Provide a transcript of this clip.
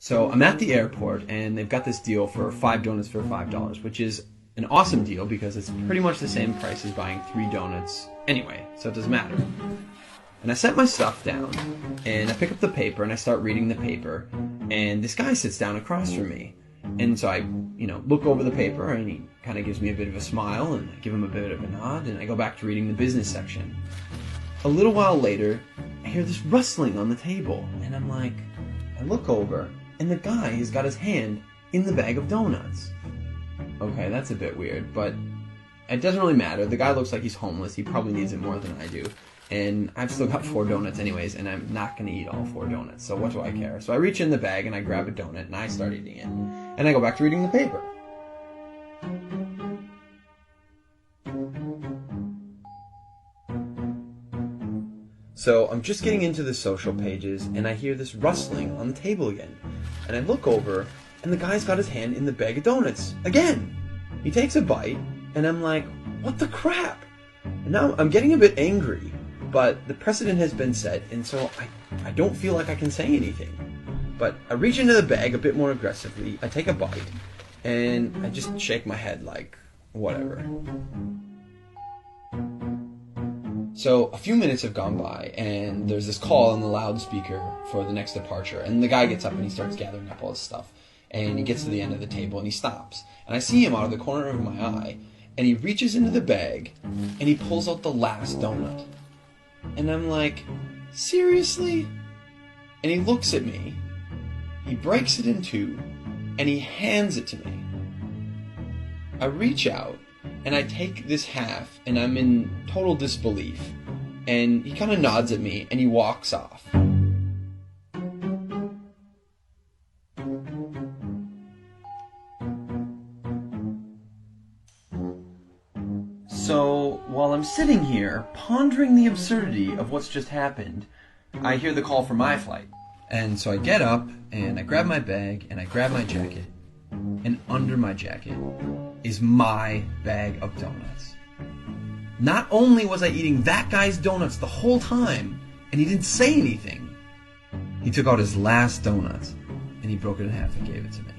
So I'm at the airport, and they've got this deal for 5 donuts for $5, which is an awesome deal because it's pretty much the same price as buying 3 donuts anyway, so it doesn't matter. And I set my stuff down, and I pick up the paper, and I start reading the paper, and this guy sits down across from me. And so I, look over the paper, and he kind of gives me a bit of a smile, and I give him a bit of a nod, and I go back to reading the business section. A little while later, I hear this rustling on the table, and I look over, and the guy has got his hand in the bag of donuts. Okay, that's a bit weird, but it doesn't really matter. The guy looks like he's homeless. He probably needs it more than I do. And I've still got 4 donuts anyways, and I'm not going to eat all 4 donuts, so what do I care? So I reach in the bag, and I grab a donut, and I start eating it. And I go back to reading the paper. So I'm just getting into the social pages, and I hear this rustling on the table again. And I look over, and the guy's got his hand in the bag of donuts again. He takes a bite, and I'm like, what the crap? And now I'm getting a bit angry, but the precedent has been set, and so I don't feel like I can say anything. But I reach into the bag a bit more aggressively, I take a bite, and I just shake my head like, whatever. So a few minutes have gone by, and there's this call on the loudspeaker for the next departure, and the guy gets up and he starts gathering up all his stuff, and he gets to the end of the table and he stops, and I see him out of the corner of my eye, and he reaches into the bag and he pulls out the last donut, and I'm like, seriously? And he looks at me, he breaks it in 2, and he hands it to me. I reach out, and I take this half, and I'm in total disbelief. And he kind of nods at me, and he walks off. So, while I'm sitting here, pondering the absurdity of what's just happened, I hear the call for my flight. And so I get up, and I grab my bag, and I grab my jacket. And under my jacket is my bag of donuts. Not only was I eating that guy's donuts the whole time, and he didn't say anything, he took out his last donuts, and he broke it in half and gave it to me.